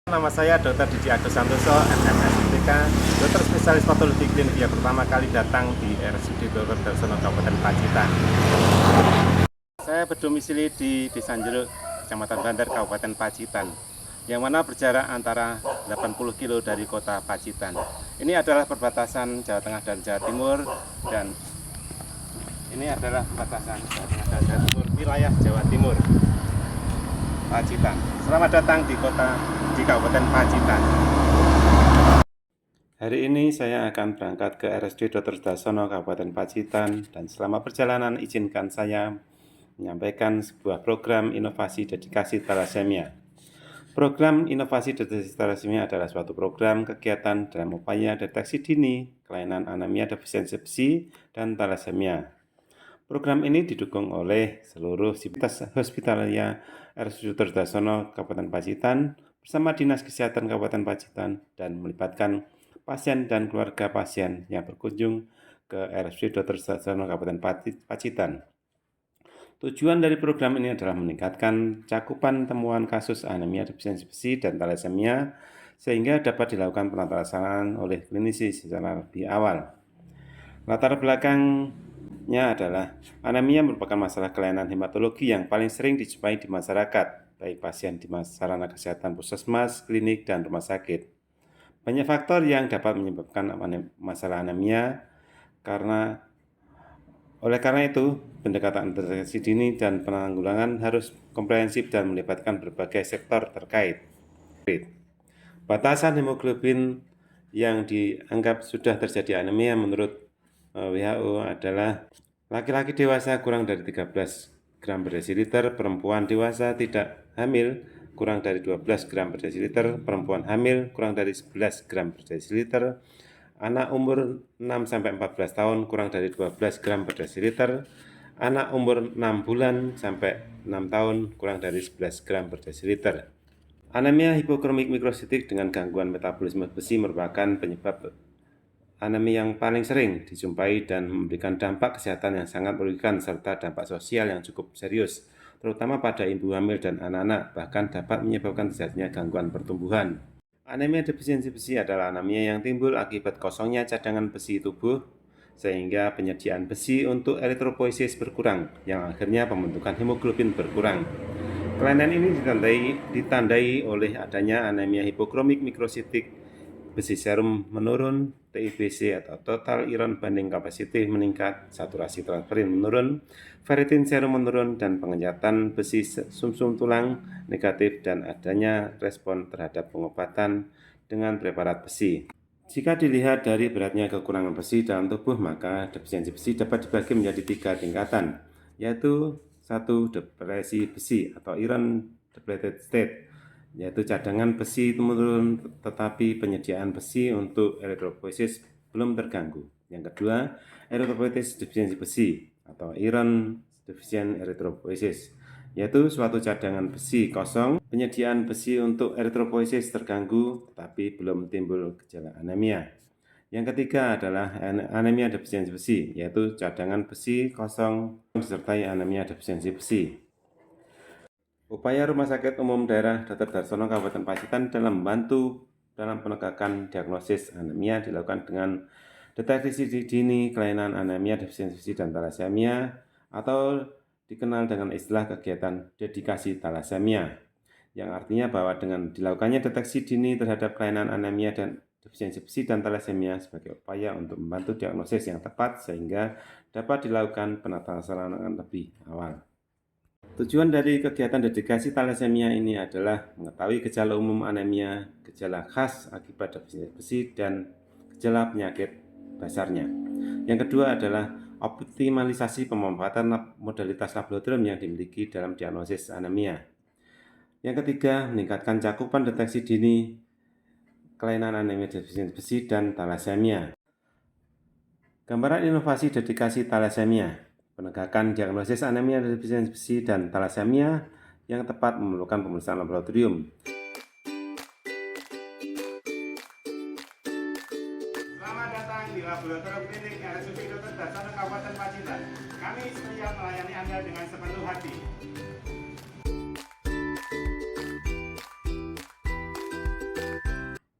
Nama saya Dr. Didi Agus Santoso, MMS IPK, dokter spesialis patologi klinik yang pertama kali datang di RSUD Dr. Darsono Kabupaten Pacitan. Saya berdomisili di Desa Jeruk, Kecamatan Bantar, Kabupaten Pacitan, yang mana berjarak antara 80 km dari kota Pacitan. Ini adalah perbatasan Jawa Tengah dan Jawa Timur, dan ini adalah perbatasan Jawa Tengah dan Jawa Timur, wilayah Jawa Timur, Pacitan. Selamat datang di Kabupaten Pacitan. Hari ini saya akan berangkat ke RSUD Dr. Darsono Kabupaten Pacitan, dan selama perjalanan izinkan saya menyampaikan sebuah program inovasi dedikasi thalassemia. Program inovasi dedikasi thalassemia adalah suatu program kegiatan dalam upaya deteksi dini kelainan anemia defisiensi besi dan thalassemia. Program ini didukung oleh seluruh sivitas hospitalia RSUD Dr. Darsono Kabupaten Pacitan bersama Dinas Kesehatan Kabupaten Pacitan dan melibatkan pasien dan keluarga pasien yang berkunjung ke RSUD Dr. Darsono Kabupaten Pacitan. Tujuan dari program ini adalah meningkatkan cakupan temuan kasus anemia defisiensi besi dan thalassemia sehingga dapat dilakukan penelaksanaan oleh klinisi secara lebih awal. Latar belakangnya adalah anemia merupakan masalah kelainan hematologi yang paling sering dijumpai di masyarakat, baik pasien di sarana kesehatan puskesmas, klinik, dan rumah sakit. Banyak faktor yang dapat menyebabkan masalah anemia, oleh karena itu, pendekatan deteksi dini dan penanggulangan harus komprehensif dan melibatkan berbagai sektor terkait. Batasan hemoglobin yang dianggap sudah terjadi anemia menurut WHO adalah laki-laki dewasa kurang dari 13 gram per desiliter, perempuan dewasa tidak hamil kurang dari 12 gram per desiliter, perempuan hamil kurang dari 11 gram per desiliter, anak umur 6-14 tahun kurang dari 12 gram per desiliter, anak umur 6 bulan sampai 6 tahun kurang dari 11 gram per desiliter. Anemia hipokromik mikrositik dengan gangguan metabolisme besi merupakan penyebab anemia yang paling sering dijumpai dan memberikan dampak kesehatan yang sangat merugikan serta dampak sosial yang cukup serius, terutama pada ibu hamil dan anak-anak, bahkan dapat menyebabkan terjadinya gangguan pertumbuhan. Anemia defisiensi besi adalah anemia yang timbul akibat kosongnya cadangan besi tubuh, sehingga penyediaan besi untuk eritropoiesis berkurang, yang akhirnya pembentukan hemoglobin berkurang. Kelainan ini ditandai oleh adanya anemia hipokromik mikrositik, besi serum menurun, TIBC atau total iron binding capacity meningkat, saturasi transferin menurun, ferritin serum menurun, dan pengencetan besi sumsum tulang negatif, dan adanya respon terhadap pengobatan dengan preparat besi. Jika dilihat dari beratnya kekurangan besi dalam tubuh, maka defisiensi besi dapat dibagi menjadi 3 tingkatan, yaitu 1. Depresi besi atau iron depleted state, yaitu cadangan besi menurun tetapi penyediaan besi untuk eritropoiesis belum terganggu. Yang kedua, eritropoiesis defisiensi besi atau iron deficient erythropoiesis, yaitu suatu cadangan besi kosong, penyediaan besi untuk eritropoiesis terganggu tetapi belum timbul gejala anemia. Yang ketiga adalah anemia defisiensi besi, yaitu cadangan besi kosong disertai anemia defisiensi besi. Upaya Rumah Sakit Umum Daerah Dr. Darsono Kabupaten Pacitan dalam membantu dalam penegakan diagnosis anemia dilakukan dengan deteksi dini kelainan anemia defisiensi besi dan thalassemia, atau dikenal dengan istilah kegiatan dedikasi thalassemia, yang artinya bahwa dengan dilakukannya deteksi dini terhadap kelainan anemia dan defisiensi besi dan thalassemia sebagai upaya untuk membantu diagnosis yang tepat sehingga dapat dilakukan penelaksanaan lebih awal. Tujuan dari kegiatan dedikasi thalassemia ini adalah mengetahui gejala umum anemia, gejala khas akibat defisiensi besi, dan gejala penyakit dasarnya. Yang kedua adalah optimalisasi pemanfaatan modalitas laboratorium yang dimiliki dalam diagnosis anemia. Yang ketiga, meningkatkan cakupan deteksi dini kelainan anemia defisiensi besi dan thalassemia. Gambaran inovasi dedikasi thalassemia. Penegakan diagnosis anemia defisiensi besi dan thalassemia yang tepat memerlukan pemeriksaan laboratorium. Selamat datang di Laboratorium Klinik RSUD Dr. Darsono Kabupaten Pacitan. Kami siap melayani Anda dengan sepenuh hati.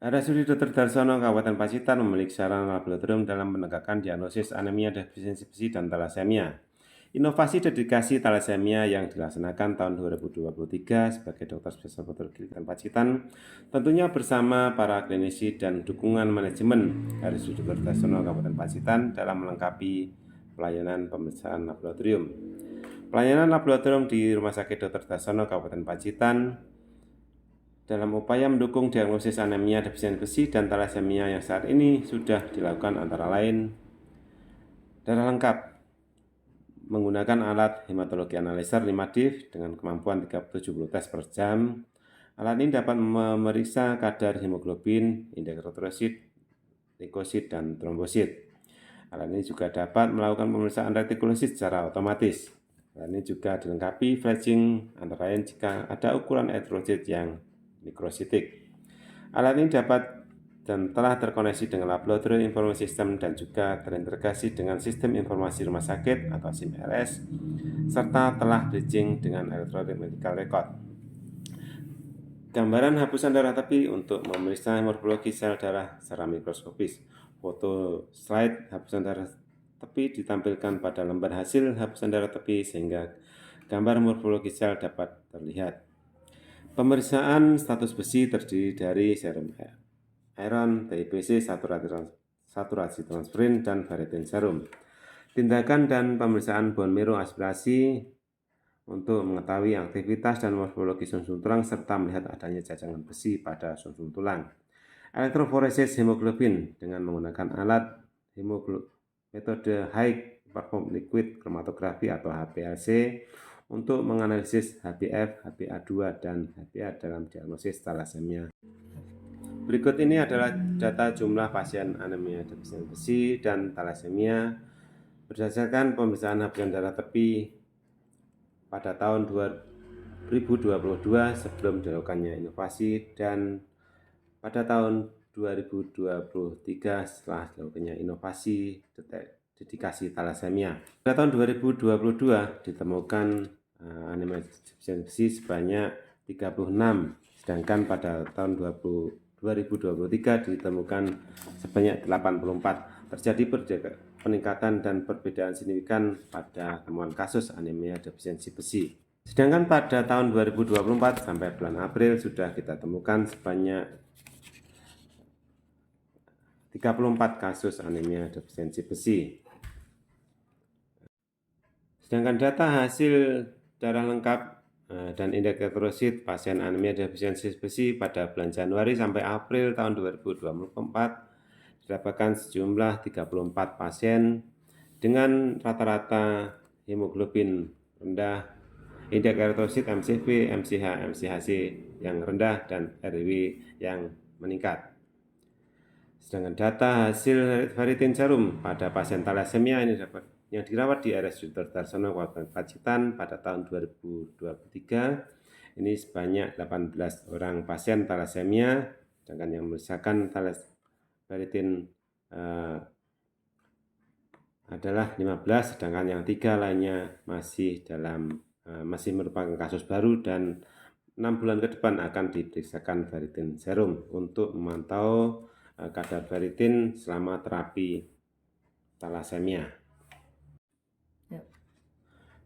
RSUD Dr. Darsono Kabupaten Pacitan memiliki sarana laboratorium dalam menegakkan diagnosis anemia defisiensi besi dan talasemia. Inovasi dedikasi talasemia yang dilaksanakan tahun 2023 sebagai dokter spesialis patologi Kabupaten Pacitan tentunya bersama para klinisi dan dukungan manajemen RSUD Dr. Darsono Kabupaten Pacitan dalam melengkapi pelayanan pemeriksaan laboratorium. Pelayanan laboratorium di Rumah Sakit Dr. Darsono Kabupaten Pacitan dalam upaya mendukung diagnosis anemia defisiensi besi dan talasemia yang saat ini sudah dilakukan antara lain darah lengkap menggunakan alat hematologi analyzer 5DIV dengan kemampuan 370 tes per jam. Alat ini dapat memeriksa kadar hemoglobin, indeks retrosit, leukosit, dan trombosit. Alat ini juga dapat melakukan pemeriksaan retikulosit secara otomatis. Alat ini juga dilengkapi flashing antara lain jika ada ukuran eritrosit yang mikrositik. Alat ini dapat dan telah terkoneksi dengan Laboratorium Informasi System dan juga terintegrasi dengan Sistem Informasi Rumah Sakit atau SIM-RS, serta telah bridging dengan Electronic Medical Record. Gambaran hapusan darah tepi untuk memeriksa morfologi sel darah secara mikroskopis. Foto slide hapusan darah tepi ditampilkan pada lembar hasil hapusan darah tepi sehingga gambar morfologi sel dapat terlihat. Pemeriksaan status besi terdiri dari serum iron, TIBC, saturasi transferin, dan ferritin serum. Tindakan dan pemeriksaan bone marrow aspirasi untuk mengetahui aktivitas dan morfologi sumsum tulang serta melihat adanya jajangan besi pada sumsum tulang. Elektroforesis hemoglobin dengan menggunakan alat metode high perform liquid chromatography atau HPLC untuk menganalisis HbF, HbA2, dan HbA dalam diagnosis talasemia. Berikut ini adalah data jumlah pasien anemia defisiensi besi dan talasemia berdasarkan pemeriksaan hapusan darah tepi pada tahun 2022 sebelum dilakukannya inovasi dan pada tahun 2023 setelah dilakukannya inovasi dedikasi talasemia. Pada tahun 2022 ditemukan anemia defisiensi besi sebanyak 36, sedangkan pada tahun 2023 ditemukan sebanyak 84. Terjadi peningkatan dan perbedaan signifikan pada temuan kasus anemia defisiensi besi. Sedangkan pada tahun 2024 sampai bulan April sudah kita temukan sebanyak 34 kasus anemia defisiensi besi. Sedangkan data hasil darah lengkap dan indeks eritrosit pasien anemia defisiensi besi pada bulan Januari sampai April tahun 2024 didapatkan sejumlah 34 pasien dengan rata-rata hemoglobin rendah, indeks eritrosit MCV, MCH, MCHC yang rendah dan RW yang meningkat. Sedangkan data hasil ferritin serum pada pasien talasemia ini yang dirawat di RSUD Dr. Darsono Kabupaten Pacitan pada tahun 2023 ini sebanyak 18 orang pasien talasemia, sedangkan yang memeriksakan ferritin adalah 15, sedangkan yang 3 lainnya masih merupakan kasus baru dan 6 bulan ke depan akan diperiksakan ferritin serum untuk memantau kadar ferritin selama terapi talasemia.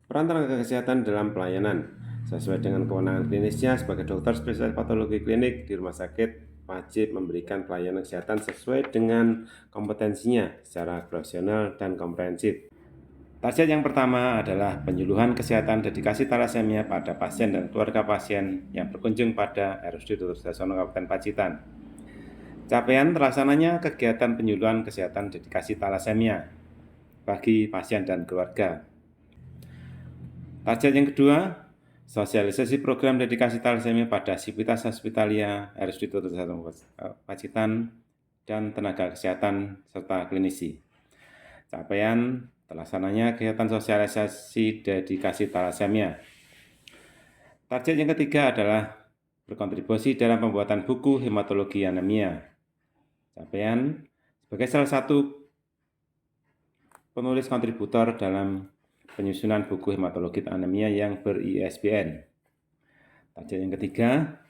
Peran tenaga kesehatan dalam pelayanan sesuai dengan kewenangan klinisnya sebagai dokter spesialis patologi klinik di rumah sakit wajib memberikan pelayanan kesehatan sesuai dengan kompetensinya secara profesional dan komprehensif. Target yang pertama adalah penyuluhan kesehatan dedikasi talasemia pada pasien dan keluarga pasien yang berkunjung pada RSUD Dr. Darsono Kabupaten Pacitan. Capaian terlaksananya kegiatan penyuluhan kesehatan dedikasi talasemia bagi pasien dan keluarga. Target yang kedua, sosialisasi program dedikasi talasemia pada sivitas hospitalia RSUD Dr. Darsono Pacitan dan tenaga kesehatan serta klinisi. Capaian terlaksananya kegiatan sosialisasi dedikasi talasemia. Target yang ketiga adalah berkontribusi dalam pembuatan buku hematologi anemia. Capaian sebagai salah satu penulis kontributor dalam penyusunan buku hematologi anemia yang ber-ISBN. Target yang ketiga,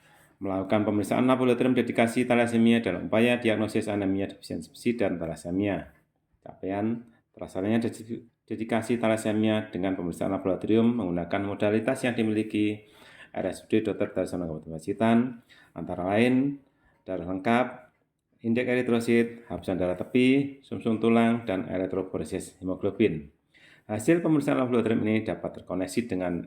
melakukan pemeriksaan laboratorium dedikasi talasemia dalam upaya diagnosis anemia defisiensi besi dan talasemia. Capaian terlaksananya dedikasi talasemia dengan pemeriksaan laboratorium menggunakan modalitas yang dimiliki RSUD Dr. Darsono Kabupaten Pacitan, antara lain darah lengkap, indeks eritrosit, hapusan darah tepi, sumsum tulang, dan elektroforesis hemoglobin. Hasil pemeriksaan laboratorium ini dapat terkoneksi dengan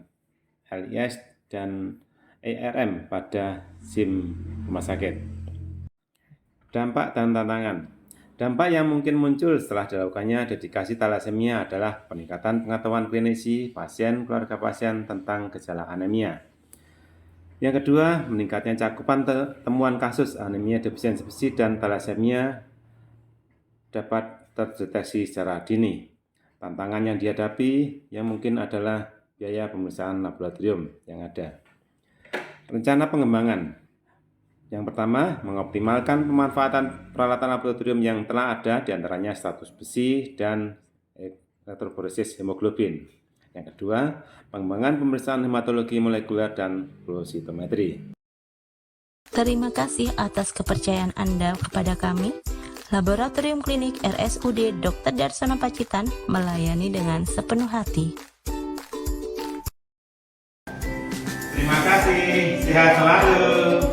LIS dan ARM pada SIM rumah sakit. Dampak dan tantangan. Dampak yang mungkin muncul setelah dilakukannya dedikasi talasemia adalah peningkatan pengetahuan klinisi pasien, keluarga pasien tentang gejala anemia. Yang kedua, meningkatnya cakupan temuan kasus anemia defisiensi besi dan talasemia dapat terdeteksi secara dini. Tantangan yang dihadapi yang mungkin adalah biaya pemeriksaan laboratorium yang ada. Rencana pengembangan. Yang pertama, mengoptimalkan pemanfaatan peralatan laboratorium yang telah ada, diantaranya status besi dan elektroforesis hemoglobin. Yang kedua, pengembangan pemeriksaan hematologi molekuler dan flow cytometry. Terima kasih atas kepercayaan Anda kepada kami. Laboratorium Klinik RSUD Dr. Darsono Pacitan melayani dengan sepenuh hati. Terima kasih, sehat selalu.